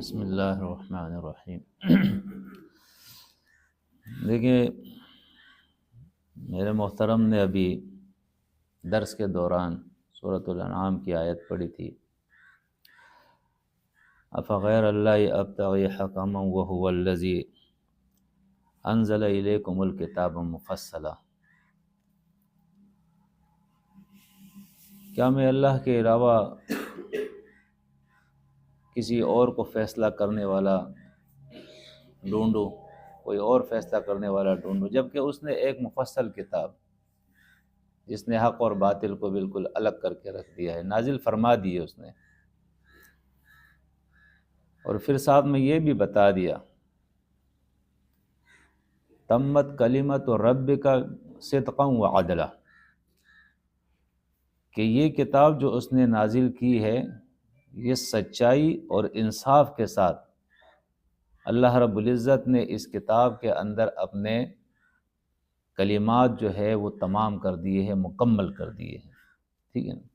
بسم اللہ الرحمن الرحیم۔ دیکھیں، میرے محترم نے ابھی درس کے دوران سورۃ الانعام کی آیت پڑھی تھی، افغیر اللہ ابتغی حکما وہو الذی انزل الیکم الکتاب مفصلا۔ کیا میں اللہ کے علاوہ کسی اور کو فیصلہ کرنے والا ڈھونڈوں، کوئی اور فیصلہ کرنے والا ڈھونڈوں، جبکہ اس نے ایک مفصل کتاب جس نے حق اور باطل کو بالکل الگ کر کے رکھ دیا ہے، نازل فرما دی ہے اس نے، اور پھر ساتھ میں یہ بھی بتا دیا تمت کلمت ربک صدقا وعدلا، کہ یہ کتاب جو اس نے نازل کی ہے یہ سچائی اور انصاف کے ساتھ اللہ رب العزت نے اس کتاب کے اندر اپنے کلمات جو ہے وہ تمام کر دیے ہیں، مکمل کر دیے ہیں۔ ٹھیک ہے نا؟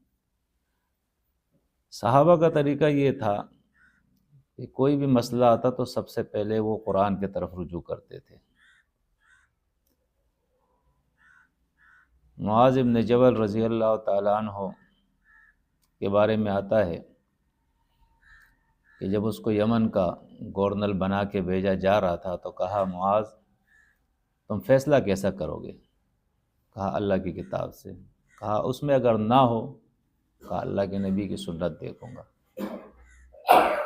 صحابہ کا طریقہ یہ تھا کہ کوئی بھی مسئلہ آتا تو سب سے پہلے وہ قرآن کی طرف رجوع کرتے تھے۔ معاذ بن جبل رضی اللہ تعالیٰ عنہ کے بارے میں آتا ہے کہ جب اس کو یمن کا گورنر بنا کے بھیجا جا رہا تھا تو کہا، معاذ تم فیصلہ کیسا کرو گے؟ کہا اللہ کی کتاب سے۔ کہا اس میں اگر نہ ہو، کہا اللہ کے نبی کی سنت دیکھوں گا۔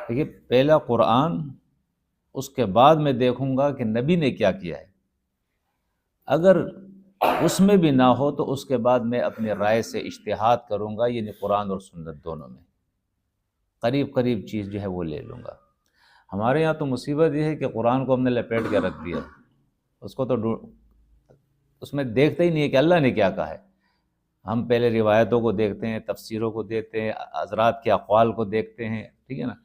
دیکھیے، پہلا قرآن، اس کے بعد میں دیکھوں گا کہ نبی نے کیا کیا ہے۔ اگر اس میں بھی نہ ہو تو اس کے بعد میں اپنی رائے سے اجتہاد کروں گا، یعنی قرآن اور سنت دونوں میں قریب قریب چیز جو ہے وہ لے لوں گا۔ ہمارے یہاں تو مصیبت یہ ہے کہ قرآن کو ہم نے لپیٹ کے رکھ دیا، اس کو تو اس میں دیکھتے ہی نہیں ہے کہ اللہ نے کیا کہا ہے۔ ہم پہلے روایتوں کو دیکھتے ہیں، تفسیروں کو دیکھتے ہیں، حضرات کے اقوال کو دیکھتے ہیں، ٹھیک ہے نا،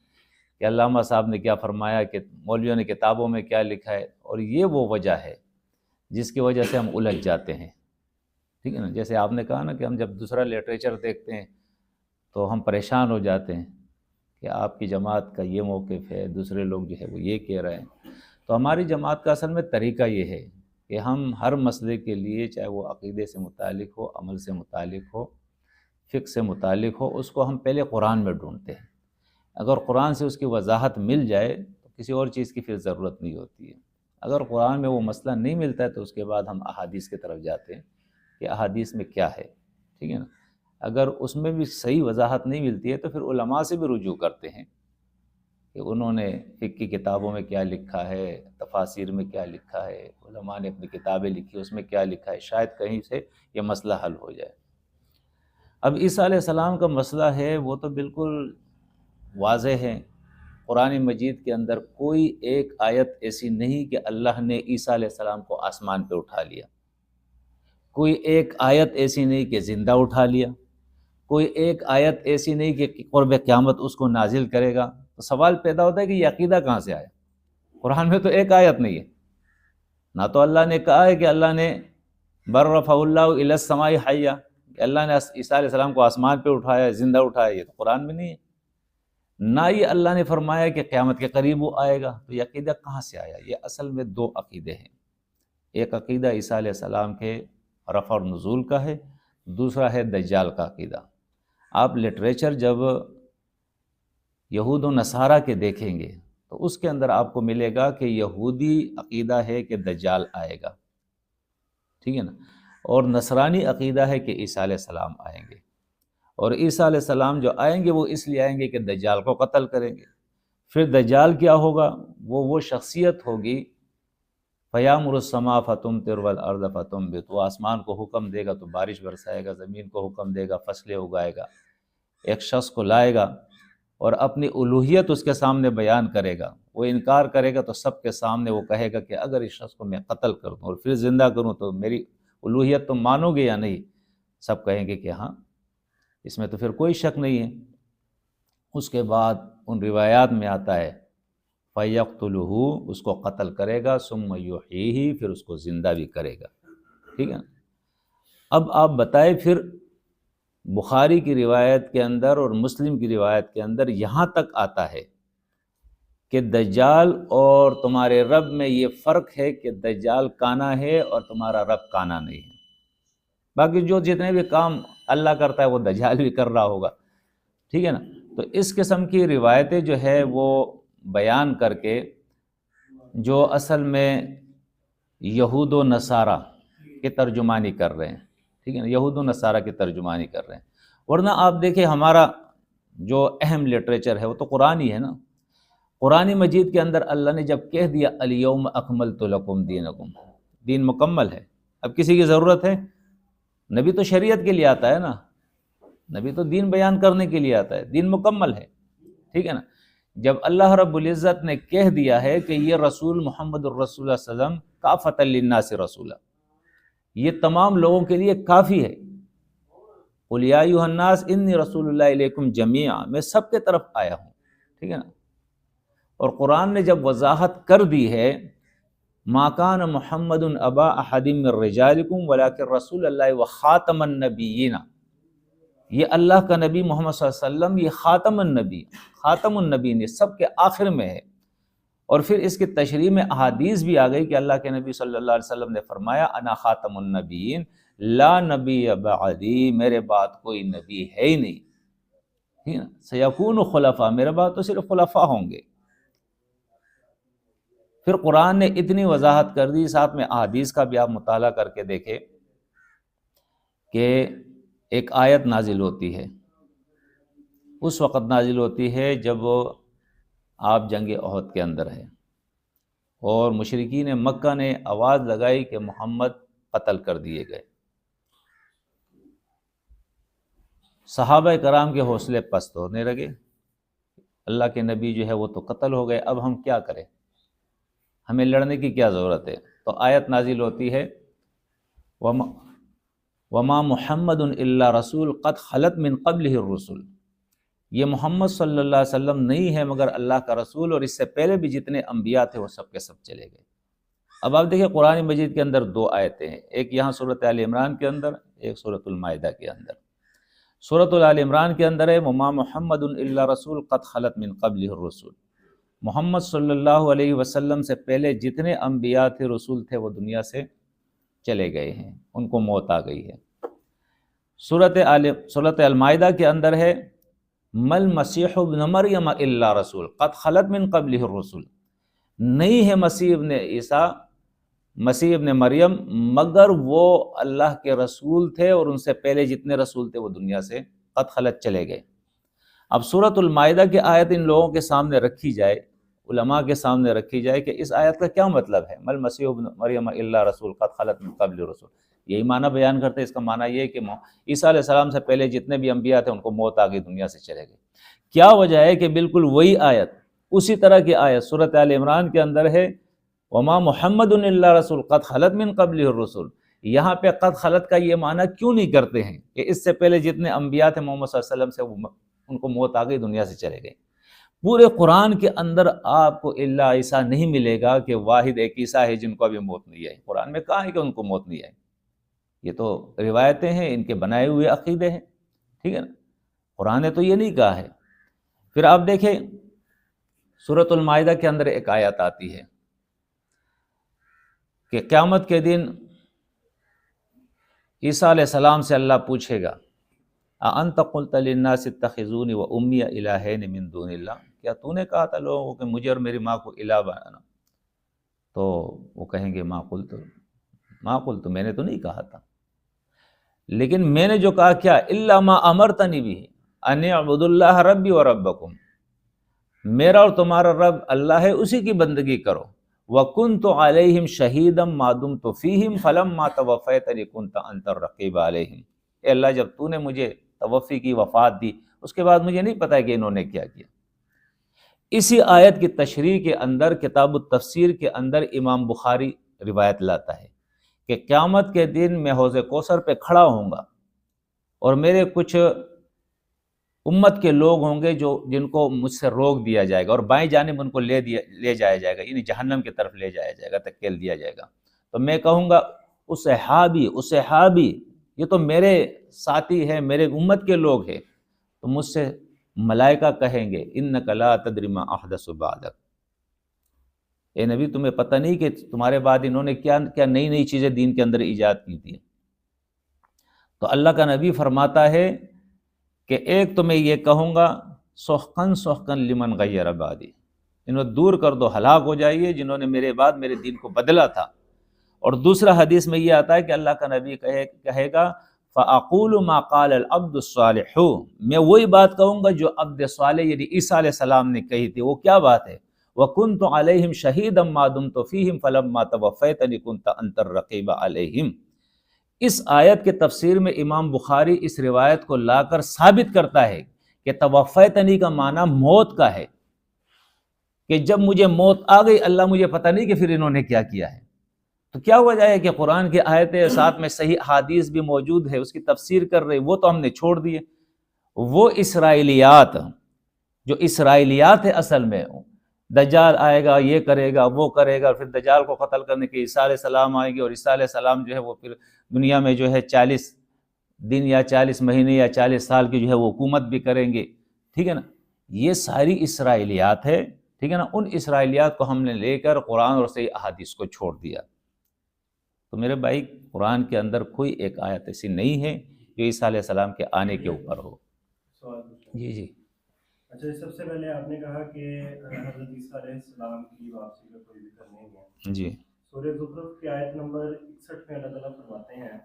کہ علامہ صاحب نے کیا فرمایا، کہ مولویوں نے کتابوں میں کیا لکھا ہے، اور یہ وہ وجہ ہے جس کی وجہ سے ہم الجھ جاتے ہیں۔ ٹھیک ہے نا، جیسے آپ نے کہا نا کہ ہم جب دوسرا لٹریچر دیکھتے ہیں تو ہم پریشان ہو جاتے ہیں کہ آپ کی جماعت کا یہ موقف ہے، دوسرے لوگ جو ہے وہ یہ کہہ رہے ہیں۔ تو ہماری جماعت کا اصل میں طریقہ یہ ہے کہ ہم ہر مسئلے کے لیے، چاہے وہ عقیدے سے متعلق ہو، عمل سے متعلق ہو، فقہ سے متعلق ہو، اس کو ہم پہلے قرآن میں ڈھونڈتے ہیں۔ اگر قرآن سے اس کی وضاحت مل جائے تو کسی اور چیز کی پھر ضرورت نہیں ہوتی ہے۔ اگر قرآن میں وہ مسئلہ نہیں ملتا ہے تو اس کے بعد ہم احادیث کی طرف جاتے ہیں کہ احادیث میں کیا ہے۔ ٹھیک ہے نا، اگر اس میں بھی صحیح وضاحت نہیں ملتی ہے تو پھر علماء سے بھی رجوع کرتے ہیں کہ انہوں نے فقہ کی کتابوں میں کیا لکھا ہے، تفاسیر میں کیا لکھا ہے، علماء نے اپنی کتابیں لکھی اس میں کیا لکھا ہے، شاید کہیں سے یہ مسئلہ حل ہو جائے۔ اب عیسیٰ علیہ السلام کا مسئلہ ہے وہ تو بالکل واضح ہے۔ قرآن مجید کے اندر کوئی ایک آیت ایسی نہیں کہ اللہ نے عیسیٰ علیہ السلام کو آسمان پہ اٹھا لیا، کوئی ایک آیت ایسی نہیں کہ زندہ اٹھا لیا، کوئی ایک آیت ایسی نہیں کہ قرب قیامت اس کو نازل کرے گا۔ تو سوال پیدا ہوتا ہے کہ یہ عقیدہ کہاں سے آیا؟ قرآن میں تو ایک آیت نہیں ہے۔ نہ تو اللہ نے کہا ہے کہ اللہ نے برفع اللہ الی السماء حیا، کہ اللہ نے عیسیٰ علیہ السلام کو آسمان پہ اٹھایا، زندہ اٹھایا، یہ تو قرآن میں نہیں ہے۔ نہ ہی اللہ نے فرمایا کہ قیامت کے قریب وہ آئے گا۔ تو یہ عقیدہ کہاں سے آیا؟ یہ اصل میں دو عقیدے ہیں۔ ایک عقیدہ عیسیٰ علیہ السلام کے رفع اور نزول کا ہے، دوسرا ہے دجال کا عقیدہ۔ آپ لٹریچر جب یہود و نصارہ کے دیکھیں گے تو اس کے اندر آپ کو ملے گا کہ یہودی عقیدہ ہے کہ دجال آئے گا، ٹھیک ہے نا، اور نصرانی عقیدہ ہے کہ عیسیٰ علیہ السلام آئیں گے، اور عیسیٰ علیہ السلام جو آئیں گے وہ اس لیے آئیں گے کہ دجال کو قتل کریں گے۔ پھر دجال کیا ہوگا؟ وہ شخصیت ہوگی فَيَأْمُرُ السَّمَاءَ فَتُمْطِرُ وَالْأَرْضَ فَتُنبِتُ، وہ آسمان کو حکم دے گا تو بارش برسائے گا، زمین کو حکم دے گا فصلیں اگائے گا۔ ایک شخص کو لائے گا اور اپنی الوہیت اس کے سامنے بیان کرے گا، وہ انکار کرے گا تو سب کے سامنے وہ کہے گا کہ اگر اس شخص کو میں قتل کر دوں اور پھر زندہ کروں تو میری الوہیت تم مانو گے یا نہیں؟ سب کہیں گے کہ ہاں، اس میں تو پھر کوئی شک نہیں ہے۔ اس کے بعد ان روایات میں آتا ہے فَيَقْتُلُهُ، اس کو قتل کرے گا، ثُمَّ يُحْيِيهِ، پھر اس کو زندہ بھی کرے گا۔ ٹھیک ہے نا؟ اب آپ بتائیں، پھر بخاری کی روایت کے اندر اور مسلم کی روایت کے اندر یہاں تک آتا ہے کہ دجال اور تمہارے رب میں یہ فرق ہے کہ دجال کانا ہے اور تمہارا رب کانا نہیں ہے۔ باقی جو جتنے بھی کام اللہ کرتا ہے وہ دجال بھی کر رہا ہوگا، ٹھیک ہے نا۔ تو اس قسم کی روایتیں جو ہے وہ بیان کر کے جو اصل میں یہود و نصارہ کی ترجمانی کر رہے ہیں، ٹھیک ہے نا، یہود و نصارہ کی ترجمانی کر رہے ہیں۔ ورنہ آپ دیکھیں ہمارا جو اہم لٹریچر ہے وہ تو قرآن ہی ہے نا۔ قرآن مجید کے اندر اللہ نے جب کہہ دیا الیوم اکملت لکم دینکم، دین مکمل ہے، اب کسی کی ضرورت ہے؟ نبی تو شریعت کے لیے آتا ہے نا، نبی تو دین بیان کرنے کے لیے آتا ہے، دین مکمل ہے، ٹھیک ہے نا۔ جب اللہ رب العزت نے کہہ دیا ہے کہ یہ رسول محمد الرسول صلی اللہ علیہ وسلم کافۃ للناس رسولا، یہ تمام لوگوں کے لیے کافی ہے، قل یا ایھا الناس انی رسول اللہ الیکم جمیعا، میں سب کے طرف آیا ہوں، ٹھیک ہے نا۔ اور قرآن نے جب وضاحت کر دی ہے ما کان محمد ابا احد من رجالکم ولکن رسول اللہ وخاتم النبیین، یہ اللہ کا نبی محمد صلی اللہ علیہ وسلم، یہ خاتم النبی، خاتم النبیین، یہ سب کے آخر میں ہے۔ اور پھر اس کی تشریح میں احادیث بھی آ گئی کہ اللہ کے نبی صلی اللہ علیہ وسلم نے فرمایا انا خاتم النبیین لا نبی بعدی، میرے بعد کوئی نبی ہے ہی نہیں، ٹھیک ہے نا۔ سیکون خلفاء، میرے بعد تو صرف خلفاء ہوں گے۔ پھر قرآن نے اتنی وضاحت کر دی، ساتھ میں احادیث کا بھی آپ مطالعہ کر کے دیکھیں کہ ایک آیت نازل ہوتی ہے، اس وقت نازل ہوتی ہے جب آپ جنگ احد کے اندر ہیں اور مشرکین مکہ نے آواز لگائی کہ محمد قتل کر دیے گئے۔ صحابہ کرام کے حوصلے پست ہونے لگے، اللہ کے نبی جو ہے وہ تو قتل ہو گئے، اب ہم کیا کریں، ہمیں لڑنے کی کیا ضرورت ہے؟ تو آیت نازل ہوتی ہے وما محمد الا رسول قد خلت من قبلہ الرسل، یہ محمد صلی اللہ علیہ وسلم نہیں ہے مگر اللہ کا رسول، اور اس سے پہلے بھی جتنے انبیاء تھے وہ سب کے سب چلے گئے۔ اب آپ دیکھیں قرآن مجید کے اندر دو آیتیں ہیں، ایک یہاں سورۃ آل عمران کے اندر، ایک سورۃ المائدہ کے اندر۔ سورۃ آل عمران کے اندر ہے وما محمد الا رسول قد خلت من قبلہ الرسل، محمد صلی اللہ علیہ وسلم سے پہلے جتنے انبیاء تھے، رسول تھے، وہ دنیا سے چلے گئے ہیں، ان کو موت آ گئی ہے۔ سورۃ المائدہ کے اندر ہے مل مسیح ابن مریم الا رسول قد خلت من قبلہ الرسل، نہیں ہے مسیح ابن عیسیٰ، مسیح ابن مریم، مگر وہ اللہ کے رسول تھے اور ان سے پہلے جتنے رسول تھے وہ دنیا سے قد خلت چلے گئے۔ اب سورۃ المائدہ کی آیت ان لوگوں کے سامنے رکھی جائے، علماء کے سامنے رکھی جائے کہ اس آیت کا کیا مطلب ہے، مل مسیح ابن مریم الا رسول قد خلت من قبل الرسل، یہی معنی بیان کرتے ہیں۔ اس کا معنی یہ ہے کہ عیسیٰ علیہ السلام سے پہلے جتنے بھی انبیاء تھے ان کو موت آ گئی، دنیا سے چلے گئے۔ کیا وجہ ہے کہ بالکل وہی آیت، اسی طرح کی آیت سورۃ آل عمران کے اندر ہے وما محمد الا رسول قد خلت من قبلہ الرسل، یہاں پہ قد خلت کا یہ معنی کیوں نہیں کرتے ہیں کہ اس سے پہلے جتنے انبیاء تھے محمد صلی اللہ علیہ وسلم سے ان کو موت آ گئی، دنیا سے چلے گئے۔ پورے قرآن کے اندر آپ کو الا عیسیٰ نہیں ملے گا کہ واحد ایک عیسیٰ ہے جن کو ابھی موت نہیں آئی، قرآن میں کہاں ہے کہ ان کو موت نہیں آئی؟ یہ تو روایتیں ہیں، ان کے بنائے ہوئے عقیدے ہیں، ٹھیک ہے نا، قرآن نے تو یہ نہیں کہا ہے۔ پھر آپ دیکھیں سورۃ المائدہ کے اندر ایک آیت آتی ہے کہ قیامت کے دن عیسیٰ علیہ السلام سے اللہ پوچھے گا اَأَنْتَ قُلْتَ لِلنَّاسِ اتَّخِذُونِي وَأُمِّيَ إِلَٰهَيْنِ مِن دُونِ اللَّهِ، کیا تو نے کہا تھا لوگوں کو کہ مجھے اور میری ماں کو الہ بنانا؟ تو وہ کہیں گے ما قلت، میں نے تو نہیں کہا تھا، لیکن میں نے جو کہا کیا الا ما امرتنی بہ ان اعبدوا اللہ ربی وربکم، میرا اور تمہارا رب اللہ ہے، اسی کی بندگی کرو۔ وَكُنْتُ عَلَيْهِمْ شَهِيدًا مَا دُمْتُ فِيهِمْ فَلَمَّا تَوَفَّيْتَنِي كُنْتَ أَنْتَ الرَّقِيبَ عَلَيْهِمْ، اے اللہ جب تو نے مجھے توفی کی، وفات دی، اس کے بعد مجھے نہیں پتا کہ انہوں نے کیا کیا۔ اسی آیت کی تشریح کے اندر کتاب التفسیر کے اندر امام بخاری روایت لاتا ہے کہ قیامت کے دن میں حوض کوثر پہ کھڑا ہوں گا اور میرے کچھ امت کے لوگ ہوں گے جن کو مجھ سے روک دیا جائے گا اور بائیں جانب ان کو لے جایا جائے گا، یعنی جہنم کی طرف لے جایا جائے گا، دھکیل دیا جائے گا۔ تو میں کہوں گا اصحابی، یہ تو میرے ساتھی ہیں، میرے امت کے لوگ ہیں۔ تو مجھ سے ملائکہ کہیں گے انک لا تدری ما احدث بعدک، اے نبی تمہیں پتہ نہیں کہ تمہارے بعد انہوں نے کیا کیا نئی نئی چیزیں دین کے اندر ایجاد کی تھی؟ تو اللہ کا نبی فرماتا ہے کہ ایک تو میں یہ کہوں گا سحقن سحقن لمن غیر بعدی، انہوں دور کر دو، ہلاک ہو جائیے جنہوں نے میرے بعد میرے دین کو بدلا تھا۔ اور دوسرا حدیث میں یہ آتا ہے کہ اللہ کا نبی کہے گا فَأَقُولُ مَا قَالَ الْعَبْدُ الصَّالِحُ، میں وہی بات کہوں گا جو عبد صالح یعنی عیسیٰ علیہ السلام نے کہی تھی۔ وہ کیا بات ہے؟ وَكُنْتُ عَلَيْهِمْ شَهِيدًا مَا دُمْتُ فِيهِمْ فَلَمَّا تَوَفَّيْتَنِي كُنْتَ أَنْتَ الرَّقِيبَ عَلَيْهِمْ۔ اس آیت کے تفسیر میں امام بخاری اس روایت کو لا کر ثابت کرتا ہے کہ توفیتنی کا معنی موت کا ہے، کہ جب مجھے موت آ گئی اللہ مجھے پتہ نہیں کہ پھر انہوں نے کیا کیا ہے۔ تو کیا ہوا جائے کہ قرآن کی آیتیں ساتھ میں صحیح احادیث بھی موجود ہے، اس کی تفسیر کر رہے، وہ تو ہم نے چھوڑ دیے۔ وہ اسرائیلیات جو اسرائیلیات ہے اصل میں، دجال آئے گا، یہ کرے گا، وہ کرے گا، پھر دجال کو قتل کرنے کے عیسیٰ علیہ السلام آئیں گے، اور عیسیٰ علیہ السلام جو ہے وہ پھر دنیا میں جو ہے 40 دن یا 40 مہینے یا 40 سال کی جو ہے وہ حکومت بھی کریں گے، ٹھیک ہے نا۔ یہ ساری اسرائیلیات ہے، ٹھیک ہے نا۔ ان اسرائیلیات کو ہم نے لے کر قرآن اور صحیح احادیث کو چھوڑ دیا۔ تو میرے بھائی قرآن کے اندر کوئی ایک آیت ایسی نہیں ہے جو عیسیٰ علیہ السلام کے آنے کے اوپر ہو۔ جی جی اچھا، سب سے پہلے آپ نے کہا کہ حضرت عیسیٰ علیہ السلام کی واپسی کا کوئی ذکر نہیں ہے۔ جی، سورہ زخرف کی آیت نمبر 61 میں اللہ تعالیٰ فرماتے ہیں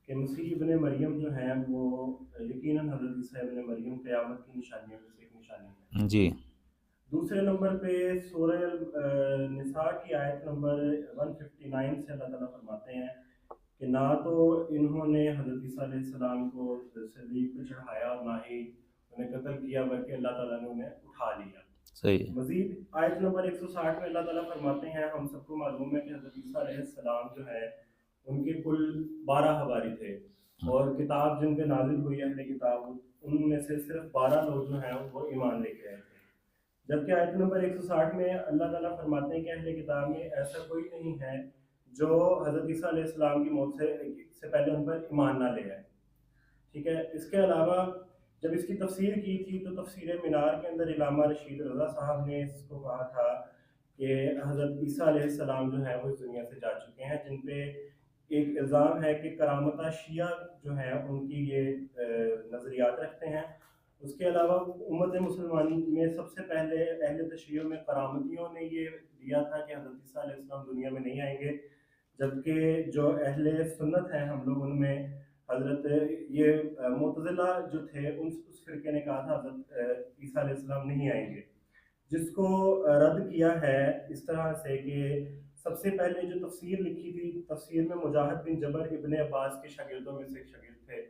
کہ مسیح ابن مریم جو ہیں وہ یقیناً حضرت عیسیٰ ابن مریم قیامت کی نشانیوں میں سے ایک نشانی ہے۔ جی، دوسرے نمبر پہ سورہ نساء کی آیت نمبر 159 سے اللہ تعالیٰ فرماتے ہیں کہ نہ تو انہوں نے حضرت عیسیٰ علیہ السلام کو صلیب پہ چڑھایا اور نہ ہی انہیں قتل کیا، بلکہ اللہ تعالیٰ نے انہیں اٹھا لیا۔ صحیح۔ مزید آیت نمبر 160 میں اللہ تعالیٰ فرماتے ہیں ہم سب کو معلوم ہے کہ حضرت عیسیٰ علیہ السلام جو ہے ان کے کل 12 حواری تھے، اور کتاب جن پہ نازل ہوئی اہل کتاب ان میں سے صرف 12 لوگ جو ہیں وہ ایمان لے کے آئے تھے۔ جبکہ آیت نمبر 160 میں اللہ تعالیٰ فرماتے ہیں کہ اہل کتاب میں ایسا کوئی نہیں ہے جو حضرت عیسیٰ علیہ السلام کی موت سے پہلے ان پر ایمان نہ لے آئے، ٹھیک ہے۔ اس کے علاوہ جب اس کی تفسیر کی تھی تو تفسیر مینار کے اندر علامہ رشید رضا صاحب نے اس کو کہا تھا کہ حضرت عیسیٰ علیہ السلام جو ہے وہ اس دنیا سے جا چکے ہیں، جن پہ ایک الزام ہے کہ کرامتہ شیعہ جو ہیں ان کی یہ نظریات رکھتے ہیں۔ اس کے علاوہ امت مسلمان میں سب سے پہلے اہل تشیع میں کرامتیوں نے یہ دیا تھا کہ حضرت عیسیٰ علیہ السلام دنیا میں نہیں آئیں گے، جبکہ جو اہل سنت ہیں ہم لوگ ان میں حضرت یہ معتزلہ جو تھے اس فرقے نے کہا تھا حضرت عیسیٰ علیہ السلام نہیں آئیں گے، جس کو رد کیا ہے اس طرح سے کہ سب سے پہلے جو تفسیر لکھی تھی، تفسیر میں مجاہد بن جبر ابن عباس کے شاگردوں میں سے ایک شاگرد تھے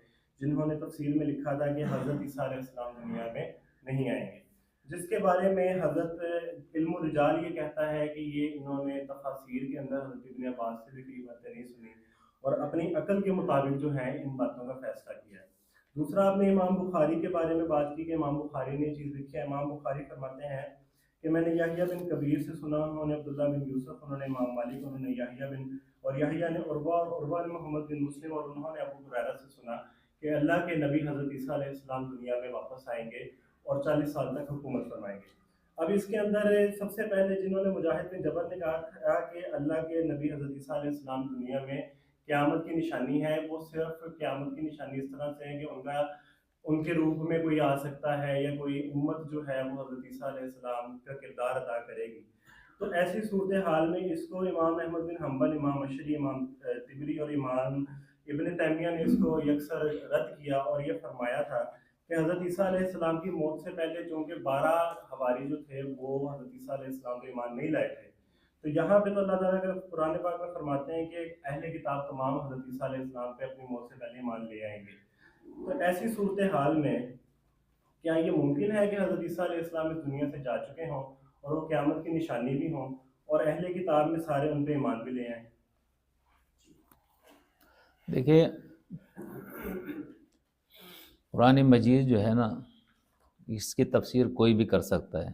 جنہوں نے تفسیر میں لکھا تھا کہ حضرت عیسیٰ علیہ السلام دنیا میں نہیں آئیں گے، جس کے بارے میں حضرت علم الرجال یہ کہتا ہے کہ یہ انہوں نے تفاسیر کے اندر حضرت ابن عباس سے بھی کئی باتیں نہیں سنی اور اپنی عقل کے مطابق جو ہے ان باتوں کا فیصلہ کیا ہے۔ دوسرا آپ نے امام بخاری کے بارے میں بات کی کہ امام بخاری نے یہ چیز لکھی ہے۔ امام بخاری فرماتے ہیں کہ میں نے یحییٰ بن کبیر سے سنا، انہوں نے عبداللہ بن یوسف، انہوں نے امام مالک، انہوں نے یحییٰ نے عروہ نے محمد بن مسلم، اور انہوں نے ابو ہریرہ سے سنا کہ اللہ کے نبی حضرت عیسیٰ علیہ السلام دنیا میں واپس آئیں گے اور 40 سال تک حکومت فرمائیں گے۔ اب اس کے اندر سب سے پہلے جنہوں نے مجاہد بن جبر نے کہا تھا کہ اللہ کے نبی حضرت عیسیٰ علیہ السلام دنیا میں قیامت کی نشانی ہے، وہ صرف قیامت کی نشانی اس طرح سے ہے کہ ان کے روپ میں کوئی آ سکتا ہے یا کوئی امت جو ہے وہ حضرت عیسیٰ علیہ السلام کا کردار ادا کرے گی۔ تو ایسی صورتحال میں اس کو امام احمد بن حنبل، امام اشعری، امام طبری اور امام ابن تیمیہ نے اس کو یکسر رد کیا اور یہ فرمایا تھا کہ حضرت عیسیٰ علیہ السلام کی موت سے پہلے چونکہ 12 حواری جو تھے وہ حضرت عیسیٰ علیہ السلام کو ایمان نہیں لائے تھے، تو یہاں پہ تو اللہ تعالیٰ کا قرآن پاک میں فرماتے ہیں کہ اہل کتاب تمام حضرت عیسیٰ علیہ السلام پہ اپنی موت سے پہلے ایمان لے آئیں گے۔ تو ایسی صورتحال میں کیا یہ ممکن ہے کہ حضرت عیسیٰ علیہ السلام اس دنیا سے جا چکے ہوں اور وہ قیامت کی نشانی بھی ہوں اور اہل کتاب میں سارے ان پہ ایمان بھی لے آئیں؟ دیکھیے قرآن مجید جو ہے نا اس کی تفسیر کوئی بھی کر سکتا ہے،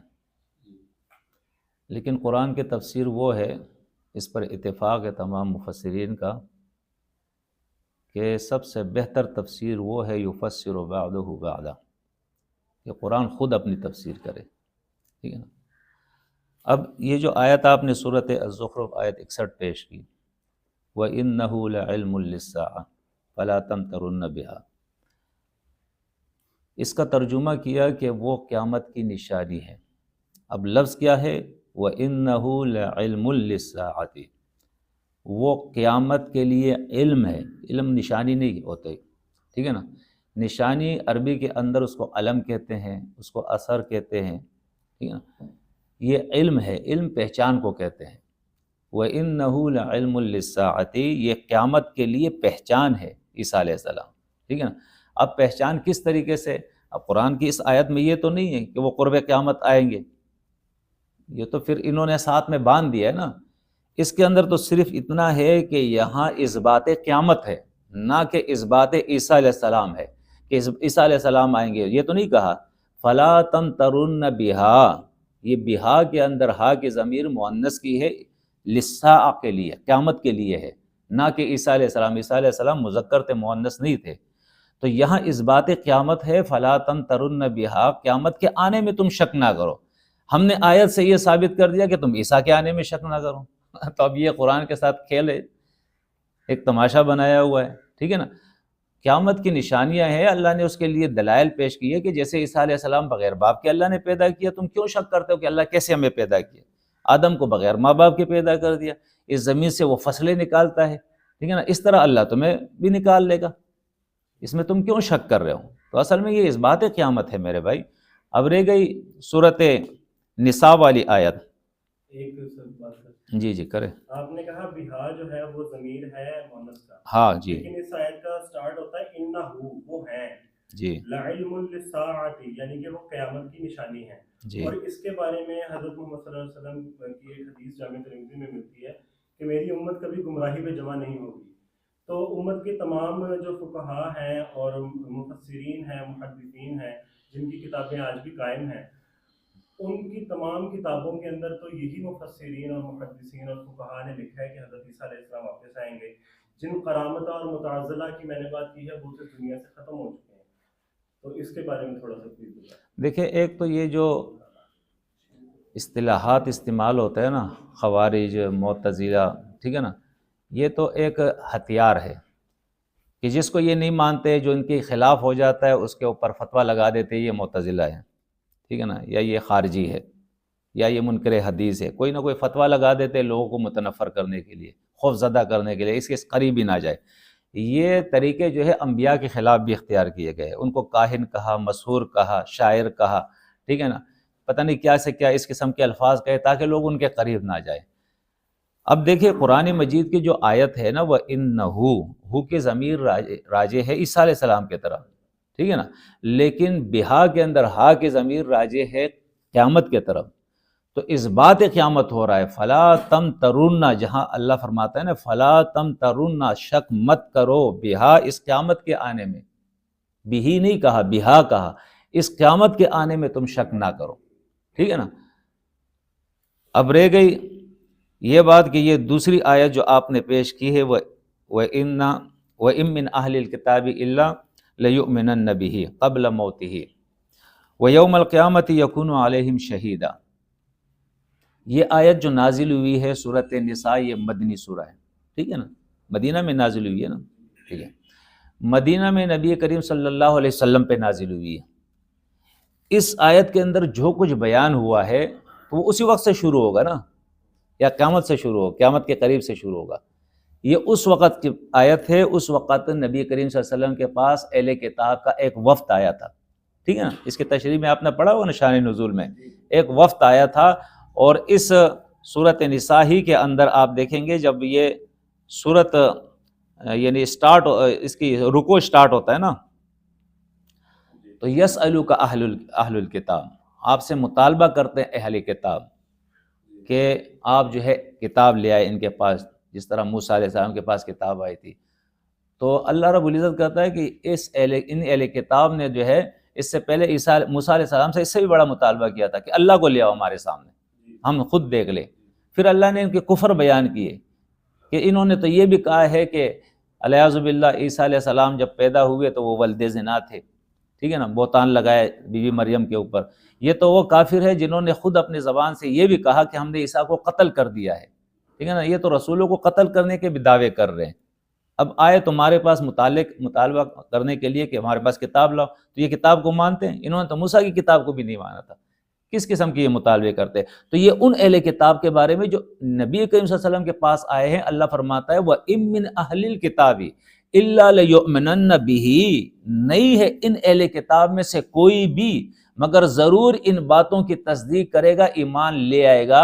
لیکن قرآن کی تفسیر وہ ہے، اس پر اتفاق ہے تمام مفسرین کا، کہ سب سے بہتر تفسیر وہ ہے یفسر بعضہ بعضا، کہ قرآن خود اپنی تفسیر کرے، ٹھیک ہے نا۔ اب یہ جو آیت آپ نے سورۃ الزخرف آیت 61 پیش کی، وَإِنَّهُ لَعِلْمٌ لِلسَّاعَةِ فَلَا تَمْتَرُنَّ بِهَا، اس کا ترجمہ کیا کہ وہ قیامت کی نشانی ہے۔ اب لفظ کیا ہے؟ وَإِنَّهُ لَعِلْمٌ لِلسَّاعَةِ، وہ قیامت کے لیے علم ہے۔ علم نشانی نہیں ہوتے، ٹھیک ہے نا؟ نشانی عربی کے اندر اس کو علم کہتے ہیں، اس کو اثر کہتے ہیں، ٹھیک ہے نا؟ یہ علم ہے، علم پہچان کو کہتے ہیں۔ وَإِنَّهُ لَعِلْمٌ لِلسَّاعَةِ، یہ قیامت کے لیے پہچان ہے عیسیٰ علیہ السلام، ٹھیک ہے نا؟ اب پہچان کس طریقے سے؟ اب قرآن کی اس آیت میں یہ تو نہیں ہے کہ وہ قرب قیامت آئیں گے، یہ تو پھر انہوں نے ساتھ میں باندھ دیا ہے نا۔ اس کے اندر تو صرف اتنا ہے کہ یہاں اثبات قیامت ہے، نہ کہ اثبات عیسیٰ علیہ السلام ہے کہ عیسیٰ علیہ السلام آئیں گے۔ یہ تو نہیں کہا فَلَا تَمْتَرُنَّ بِهَا، یہ بہا کے اندر ہا کی ضمیر مؤنث کی ہے، للساعہ کے لیے، قیامت کے لیے ہے، نہ کہ عیسیٰ علیہ السلام۔ عیسیٰ علیہ السلام مذکر تھے، مؤنث نہیں تھے۔ تو یہاں اثبات قیامت ہے، فَلَا تَمْتَرُنَّ بِهَا، قیامت کے آنے میں تم شک نہ کرو۔ ہم نے آیت سے یہ ثابت کر دیا کہ تم عیسیٰ کے آنے میں شک نہ کرو۔ تو اب یہ قرآن کے ساتھ کھیل ہے، ایک تماشا بنایا ہوا ہے، ٹھیک ہے نا؟ قیامت کی نشانیاں ہیں، اللہ نے اس کے لیے دلائل پیش کیے کہ جیسے عیسیٰ علیہ السلام بغیر باپ کے اللہ نے پیدا کیا، تم کیوں شک کرتے ہو کہ اللہ کیسے ہمیں پیدا کیا؟ آدم کو بغیر ماں باپ کے پیدا کر دیا، اس زمین سے وہ فصلیں نکالتا ہے، ٹھیک ہے نا؟ اس طرح اللہ تمہیں بھی نکال لے گا، اس میں تم کیوں شک کر رہے ہو؟ تو اصل میں یہ اثبات قیامت ہے میرے بھائی۔ اب رہ گئی صورت نساء والی آیت۔ ایک بات جی جی کریں۔ آپ نے کہا بہا جو ہے وہ ضمیر ہے مؤنث کا، ہاں جی لیکن اس آیت کا سٹارٹ ہوتا ہے انہو، وہ ہے، جی لعلم للساعۃ، یعنی کہ وہ قیامت کی نشانی ہے۔ جی اور اس کے بارے میں حضرت محمد صلی اللہ علیہ وسلم کی ایک حدیث جامع ترمذی میں ملتی ہے کہ میری امت کبھی گمراہی پہ جمع نہیں ہوگی۔ تو امت کے تمام جو فقہا ہیں اور مفسرین ہیں، محدثین ہیں، جن کی کتابیں آج بھی قائم ہیں، ان کی تمام کتابوں کے اندر تو یہی مفسرین اور محدثین اور فقہا نے لکھا ہے کہ حضرت عیسیٰ علیہ السلام واپس آئیں گے۔ جن قرامت اور متعزلہ کی میں نے بات کی ہے وہ تو دنیا سے ختم ہو چکے ہیں، تو اس کے بارے میں تھوڑا سا پلیز بتائیں۔ دیکھیں، ایک تو یہ جو اصطلاحات استعمال ہوتا ہے نا، خوارج، معتزلہ، ٹھیک ہے نا، یہ تو ایک ہتھیار ہے کہ جس کو یہ نہیں مانتے، جو ان کے خلاف ہو جاتا ہے، اس کے اوپر فتویٰ لگا دیتے یہ معتزلہ ہے، ٹھیک ہے نا، یا یہ خارجی ہے، یا یہ منکر حدیث ہے، کوئی نہ کوئی فتویٰ لگا دیتے لوگوں کو متنفر کرنے کے لیے، خوف زدہ کرنے کے لیے، اس کے قریب ہی نہ جائے۔ یہ طریقے جو ہے انبیاء کے خلاف بھی اختیار کیے گئے، ان کو کاہن کہا، مسحور کہا، شاعر کہا، ٹھیک ہے نا، پتہ نہیں کیا سے کیا اس قسم کے الفاظ کہے تاکہ لوگ ان کے قریب نہ جائیں۔ اب دیکھیں قرآن مجید کی جو آیت ہے نا، وہ انہو کے ضمیر راجع ہے عیسیٰ علیہ السلام کی طرف، ٹھیک ہے نا، لیکن بہا کے اندر ہا کے ضمیر راجع ہے قیامت کی طرف۔ تو اس بات قیامت ہو رہا ہے، فلا تمترن، جہاں اللہ فرماتا ہے نا فلا تمترن، شک مت کرو، بہا، اس قیامت کے آنے میں، بہی نہیں کہا، بہا کہا، اس قیامت کے آنے میں تم شک نہ کرو، ٹھیک ہے نا۔ اب رہ گئی یہ بات کہ یہ دوسری آیت جو آپ نے پیش کی ہے، وَإِن مِّنْ أَهْلِ الْكِتَابِ إِلَّا لَيُؤْمِنَنَّ بِهِ قَبْلَ مَوْتِهِ وَيَوْمَ الْقِيَامَةِ يَكُونُ عَلَيْهِمْ شَهِيدًا۔ یہ آیت جو نازل ہوئی ہے سورۃ النساء، یہ مدنی سورہ ہے، ٹھیک ہے نا، مدینہ میں نازل ہوئی ہے نا، ٹھیک ہے، مدینہ میں نبی کریم صلی اللہ علیہ وسلم پہ نازل ہوئی ہے۔ اس آیت کے اندر جو کچھ بیان ہوا ہے وہ اسی وقت سے شروع ہوگا نا، یا قیامت سے شروع ہوگا، قیامت کے قریب سے شروع ہوگا۔ یہ اس وقت کی آیت ہے، اس وقت نبی کریم صلی اللہ علیہ وسلم کے پاس اہل کتاب کا ایک وفد آیا تھا، ٹھیک ہے نا، اس کی تشریح میں آپ نے پڑھا ہوا نا شان نزول میں، ایک وفد آیا تھا، اور اس سورۃ نساء ہی کے اندر آپ دیکھیں گے جب یہ سورت یعنی سٹارٹ، اس کی رکوع سٹارٹ ہوتا ہے نا، تو یسألک اہل الکتاب، آپ سے مطالبہ کرتے ہیں اہل کتاب کہ آپ جو ہے کتاب لے آئے ان کے پاس، جس طرح موسیٰ علیہ السلام کے پاس کتاب آئی تھی۔ تو اللہ رب العزت کہتا ہے کہ ان اہل کتاب نے جو ہے اس سے پہلے موسیٰ علیہ السلام سے اس سے بھی بڑا مطالبہ کیا تھا کہ اللہ کو لے آؤ ہمارے سامنے، ہم خود دیکھ لیں۔ پھر اللہ نے ان کے کفر بیان کیے کہ انہوں نے تو یہ بھی کہا ہے کہ الیاذ باللہ عیسیٰ علیہ السلام جب پیدا ہوئے تو وہ ولد زنا تھے، ٹھیک ہے نا، بہتان لگائے بی بی مریم کے اوپر. یہ تو وہ کافر ہے جنہوں نے خود اپنی زبان سے یہ بھی کہا کہ ہم نے عیسیٰ کو قتل کر دیا ہے. ٹھیک ہے نا، یہ تو رسولوں کو قتل کرنے کے بھی دعوے کر رہے ہیں. اب آئے تمہارے پاس مطالبہ کرنے کے لیے کہ ہمارے پاس کتاب لاؤ، تو یہ کتاب کو مانتے ہیں؟ انہوں نے تو موسیٰ کی کتاب کو بھی نہیں مانا تھا. کس قسم کے یہ مطالبے کرتے؟ تو یہ ان اہل کتاب کے بارے میں جو نبی کریم صلی اللہ علیہ وسلم کے پاس آئے ہیں. اللہ فرماتا ہے وَإِن مِّنْ أَهْلِ الْكِتَابِ إِلَّا لَيُؤْمِنَنَّ بِهِ، نہیں ہے ان اہل کتاب میں سے کوئی بھی مگر ضرور ان باتوں کی تصدیق کرے گا، ایمان لے آئے گا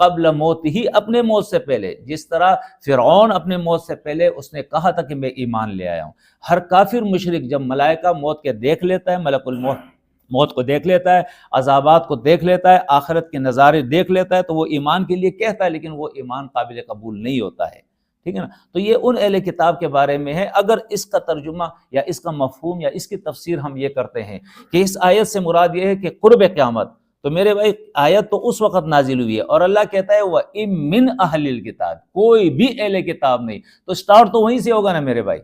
قبل موت ہی، اپنے موت سے پہلے. جس طرح فرعون اپنے موت سے پہلے اس نے کہا تھا کہ میں ایمان لے آیا ہوں. ہر کافر مشرک جب ملائکہ موت کے دیکھ لیتا ہے، ملک الموت موت کو دیکھ لیتا ہے، عذابات کو دیکھ لیتا ہے، آخرت کے نظارے دیکھ لیتا ہے، تو وہ ایمان کے لیے کہتا ہے، لیکن وہ ایمان قابل قبول نہیں ہوتا ہے. ٹھیک ہے نا. تو یہ ان اہل کتاب کے بارے میں ہے. اگر اس کا ترجمہ یا اس کا مفہوم یا اس کی تفسیر ہم یہ کرتے ہیں کہ اس آیت سے مراد یہ ہے کہ قرب قیامت، تو میرے بھائی آیت تو اس وقت نازل ہوئی ہے اور اللہ کہتا ہے وَإِن مِّنْ أَهْلِ الْكِتَابِ، کوئی بھی اہل کتاب نہیں. تو سٹارٹ تو وہیں سے ہوگا نا میرے بھائی،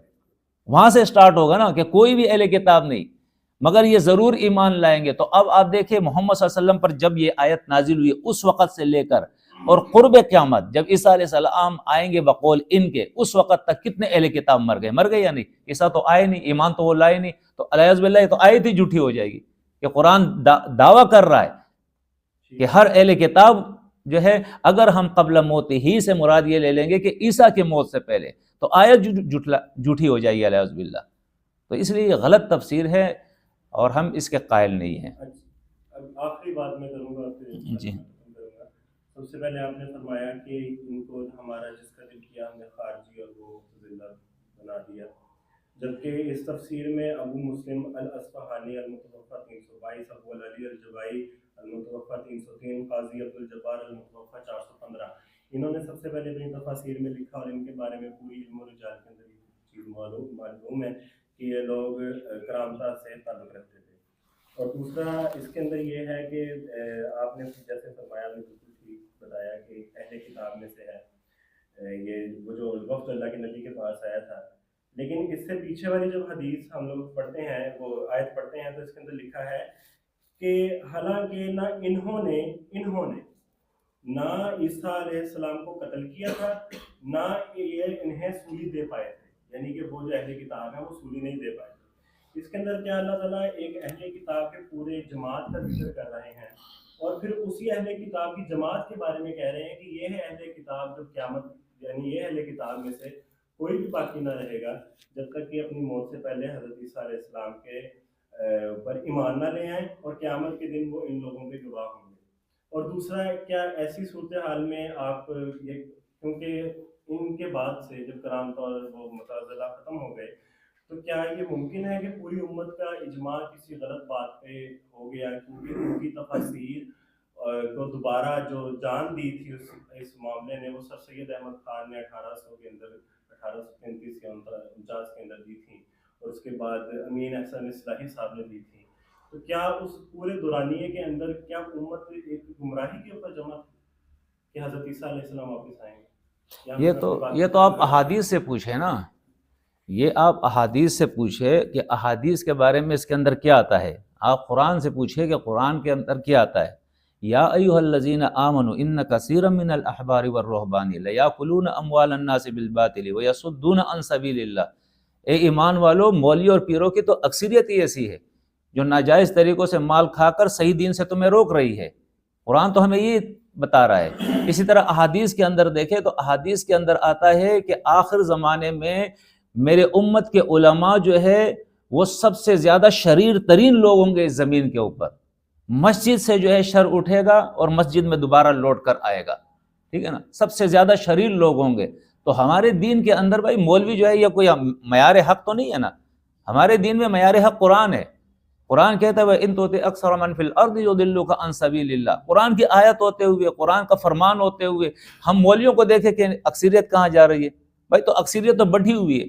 وہاں سے سٹارٹ ہوگا نا کہ کوئی بھی اہل کتاب نہیں مگر یہ ضرور ایمان لائیں گے. تو اب آپ دیکھیں محمد صلی اللہ علیہ وسلم پر جب یہ آیت نازل ہوئی اس وقت سے لے کر اور قرب قیامت جب عیسیٰ علیہ السلام آئیں گے بقول ان کے، اس وقت تک کتنے اہل کتاب مر گئے یا نہیں؟ عیسیٰ تو آئے نہیں، ایمان تو وہ لائے نہیں. تو علیہ باللہ تو آیت ہی جھوٹی ہو جائے گی کہ قرآن دعویٰ کر رہا ہے کہ ہر اہل کتاب جو ہے، اگر ہم قبل موت ہی سے مراد یہ لے لیں گے کہ عیسیٰ کے موت سے پہلے، تو آیت جھوٹی ہو جائے گی علیہ باللہ. تو اس لیے یہ غلط تفسیر ہے اور ہم اس کے قائل نہیں ہیں. اب آخری بات میں کروں گا جی. سب سے پہلے آپ نے فرمایا کہ ان کو ہمارا جس کا دل کیا ہم نے خارجی اور وہ زندہ بنا دیا، جبکہ اس تفسیر میں ابو مسلم الاصفہانی المتوفہ 322، ابو العلی الجبائی المتوفہ 303، قاضی عبد الجبار المتوفہ 415، انہوں نے سب سے پہلے اپنی تفاسیر میں لکھا اور ان کے بارے میں پوری علم و رجال کے اندر یہ چیز معلوم ہے کہ یہ لوگ کرامتہ سے تعلق رکھتے تھے. اور دوسرا اس کے اندر یہ ہے کہ آپ نے جیسے فرمایا بالکل ٹھیک بتایا کہ اہل کتاب میں سے ہے یہ وہ جو وقت اللہ کے نبی کے پاس آیا تھا. لیکن اس سے پیچھے والی جب حدیث ہم لوگ پڑھتے ہیں، وہ آیت پڑھتے ہیں، تو اس کے اندر لکھا ہے کہ حالانکہ نہ انہوں نے نہ عیسیٰ علیہ السلام کو قتل کیا تھا، نہ یہ انہیں سولی دے پائے تھے، یعنی کہ وہ جو اہل کتاب ہیں وہ سولی نہیں دے پائے. اس کے اندر کیا اللہ تعالیٰ ایک اہل کتاب کے پورے جماعت کا ذکر کر رہے ہیں اور پھر اسی اہل کتاب کی جماعت کے بارے میں کہہ رہے ہیں کہ یہ ہے اہل کتاب جب قیامت، یعنی یہ اہل کتاب میں سے کوئی بھی باقی نہ رہے گا جب تک کہ اپنی موت سے پہلے حضرت عیسیٰ علیہ السلام کے پر ایمان نہ لے آئیں، اور قیامت کے دن وہ ان لوگوں کے گواہ ہوں گے. اور دوسرا کیا ایسی صورتحال میں آپ یہ، کیونکہ ان کے بعد سے جب کرامت اور وہ متعزلہ ختم ہو گئے، تو کیا یہ ممکن ہے کہ پوری امت کا اجماع کسی غلط بات پہ ہو گیا کیونکہ ان کی تفاسیر کو دوبارہ جو جان دی تھی اس معاملے نے وہ سر سید احمد خان نے 1800 کے اندر 1835 یا 49 کے اندر دی تھی، اور اس کے بعد امین احسن اصلاحی صاحب نے دی تھی. تو کیا اس پورے دورانیے کے اندر کیا امت ایک گمراہی کے اوپر جمع تھی کہ حضرت عیسیٰ علیہ السلام واپس آئیں گے؟ یہ تو آپ احادیث سے پوچھیں نا، یہ آپ احادیث سے پوچھے کہ احادیث کے بارے میں اس کے اندر کیا آتا ہے. آپ قرآن سے پوچھے کہ قرآن کے اندر کیا آتا ہے. یا ایھا الذین آمنوا ان کثیرا من الاحبار والرہبان لیاکلون اموال الناس بالباطل ویصدون عن سبیل اللہ. اے ایمان والو، مولوی اور پیروں کی تو اکثریت ہی ایسی ہے جو ناجائز طریقوں سے مال کھا کر صحیح دین سے تمہیں روک رہی ہے. قرآن تو ہمیں یہ بتا رہا ہے. اسی طرح احادیث کے اندر دیکھیں تو احادیث کے اندر آتا ہے کہ آخر زمانے میں میرے امت کے علماء جو ہے وہ سب سے زیادہ شریر ترین لوگ ہوں گے اس زمین کے اوپر. مسجد سے جو ہے شر اٹھے گا اور مسجد میں دوبارہ لوٹ کر آئے گا. ٹھیک ہے نا، سب سے زیادہ شریر لوگ ہوں گے. تو ہمارے دین کے اندر بھائی مولوی جو ہے یہ کوئی معیار حق تو نہیں ہے نا. ہمارے دین میں معیار حق قرآن ہے. قرآن کہتا ہے وَإِن تُطِعْ أَكْثَرَ مَن فِي الْأَرْضِ يُضِلُّوكَ عَن سَبِيلِ اللَّهِ. قرآن کی آیت ہوتے ہوئے، قرآن کا فرمان ہوتے ہوئے ہم مولویوں کو دیکھیں کہ اکثریت کہاں جا رہی ہے. بھائی تو اکثریت تو بڑھی ہوئی ہے.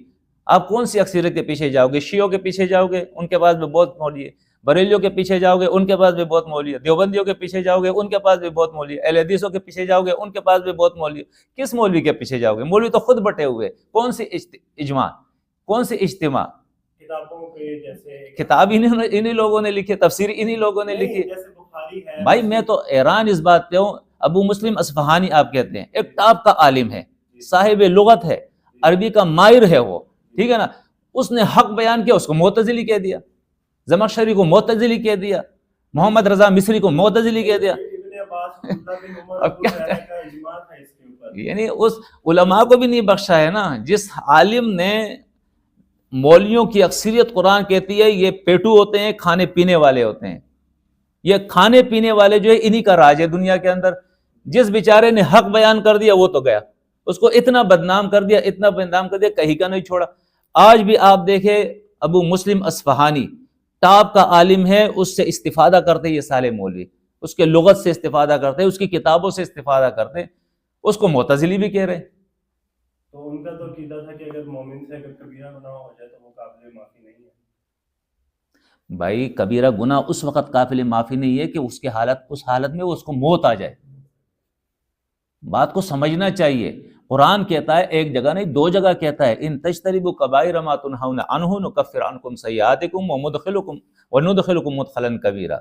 آپ کون سی اکثریت کے پیچھے جاؤ گے؟ شیعوں کے پیچھے جاؤ گے، ان کے پاس بھی بہت مولوی ہے. بریلیوں کے پیچھے جاؤ گے، ان کے پاس بھی بہت مولوی ہے. دیوبندیوں کے پیچھے جاؤ گے، ان کے پاس بھی بہت مولوی ہے. اہل حدیثوں کے پیچھے جاؤ گے، ان کے پاس بھی بہت مولوی ہے. کس مولوی کے پیچھے جاؤ گے؟ مولوی تو خود بٹے ہوئے. کون سی اجماع، کون سی اجتماع؟ کتابوں پہ جیسے کتاب انہی لوگوں نے لکھی، تفسیر انہی لوگوں نے لکھی. جیسے بخاری ہے. بھائی میں تو حیران اس بات پہ ہوں. ابو مسلم اصفہانی آپ کہتے ہیں، ایک ٹاپ کا عالم ہے، صاحب لغت ہے، عربی کا ماہر ہے وہ، ٹھیک ہے نا. اس نے حق بیان کیا، اس کو معتزلی کہہ دیا، زمخشری کو معتزلی کہہ دیا، محمد رضا مصری کو معتزلی کہہ دیا. ابن عباس، عبداللہ بن عمر، ابو ہریرہ کا اجماع تھا اس کے اوپر. یعنی اس علماء کو بھی نہیں بخشا ہے نا. جس عالم نے، مولویوں کی اکثریت قرآن کہتی ہے یہ پیٹو ہوتے ہیں، کھانے پینے والے ہوتے ہیں. یہ کھانے پینے والے جو ہے انہی کا راج ہے دنیا کے اندر. جس بیچارے نے حق بیان کر دیا وہ تو گیا، اس کو اتنا بدنام کر دیا، اتنا بدنام کر دیا، کہیں کا نہیں چھوڑا. آج بھی آپ دیکھیں ابو مسلم اصفہانی ٹاپ کا عالم ہے، اس سے استفادہ کرتے یہ سارے مولوی، اس کے لغت سے استفادہ کرتے، اس کی کتابوں سے استفادہ کرتے. اس کو معتزلی بھی کہہ رہے ہیں. تو ان کا تو عقیدہ تھا کہ اگر مومن سے اگر کبیرہ گناہ ہو جائے تو وہ قابل معافی نہیں ہے. بھائی کبیرہ گناہ اس وقت قابل معافی نہیں ہے کہ اس کی حالت، اس حالت میں اس کو موت آ جائے. بات کو سمجھنا چاہیے. قرآن کہتا ہے، ایک جگہ نہیں دو جگہ کہتا ہے، ان تجتنبوا کبائر ما تنہون عنہ نکفر عنکم سیئاتکم وندخلکم مدخلا کبیرا.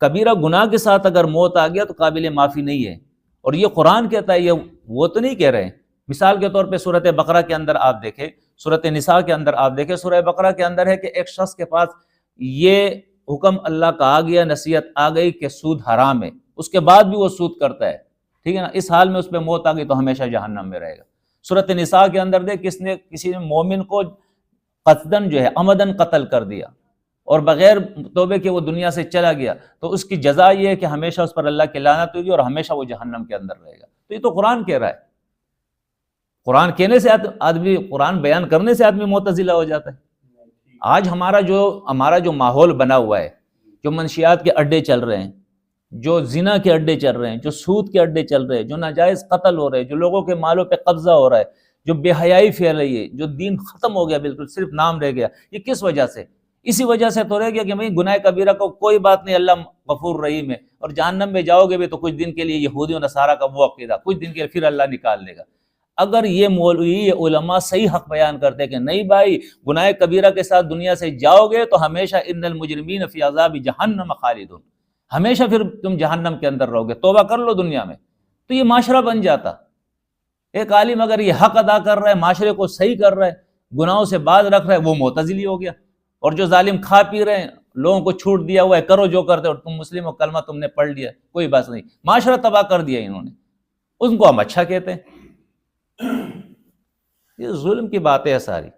کبیرہ گناہ کے ساتھ اگر موت آ گیا تو قابل معافی نہیں ہے. اور یہ قرآن کہتا ہے، یہ وہ تو نہیں کہہ رہے ہیں. مثال کے طور پہ سورۃ بقرہ کے اندر آپ دیکھیں، سورۃ نساء کے اندر آپ دیکھیں، سورہ بقرہ کے اندر ہے کہ ایک شخص کے پاس یہ حکم اللہ کا آ گیا، نصیحت آ گئی کہ سود حرام ہے، اس کے بعد بھی وہ سود کرتا ہے، ٹھیک ہے نا. اس حال میں اس پہ موت آ گئی تو ہمیشہ جہنم میں رہے گا. سورۃ نساء کے اندر دیکھ، کسی نے مومن کو قصدن جو ہے عمدن قتل کر دیا اور بغیر توبے کے وہ دنیا سے چلا گیا، تو اس کی جزا یہ ہے کہ ہمیشہ اس پر اللہ کی لعنت ہوگی اور ہمیشہ وہ جہنم کے اندر رہے گا. تو یہ تو قرآن کہہ رہا ہے. قرآن کہنے سے آدمی، قرآن بیان کرنے سے آدمی معتزلہ ہو جاتا ہے. آج ہمارا جو ماحول بنا ہوا ہے، جو منشیات کے اڈے چل رہے ہیں، جو زنا کے اڈے چل رہے ہیں، جو سود کے اڈے چل رہے ہیں، جو ناجائز قتل ہو رہے ہیں، جو لوگوں کے مالوں پہ قبضہ ہو رہا ہے، جو بے حیائی پھیل رہی ہے، جو دین ختم ہو گیا، بالکل صرف نام رہ گیا، یہ کس وجہ سے؟ اسی وجہ سے تو رہ گیا کہ بھائی گناہ کبیرہ کو کوئی بات نہیں، اللہ غفور رحیم ہے، اور جہنم میں جاؤ گے بھی تو کچھ دن کے لیے یہودی و نصارہ کا وہ عقیدہ، کچھ دن کے لیے پھر اللہ نکال دے گا. اگر یہ مولوی، یہ علماء صحیح حق بیان کرتے کہ نہیں بھائی گناہ کبیرہ کے ساتھ دنیا سے جاؤ گے تو ہمیشہ ان المجرمین فی عذاب جہنم خالدون، ہمیشہ پھر تم جہنم کے اندر رہو گے، توبہ کر لو دنیا میں، تو یہ معاشرہ بن جاتا. ایک عالم اگر یہ حق ادا کر رہا ہے، معاشرے کو صحیح کر رہا ہے، گناہوں سے باز رکھ رہا ہے، وہ معتزلی ہو گیا. اور جو ظالم کھا پی رہے ہیں، لوگوں کو چھوٹ دیا ہوا ہے، کرو جو کرتے، اور تم مسلم ہو، کلمہ تم نے پڑھ لیا، کوئی بات نہیں، معاشرہ تباہ کر دیا انہوں نے، ان کو ہم اچھا کہتے ہیں. یہ ظلم کی باتیں ہیں ساری.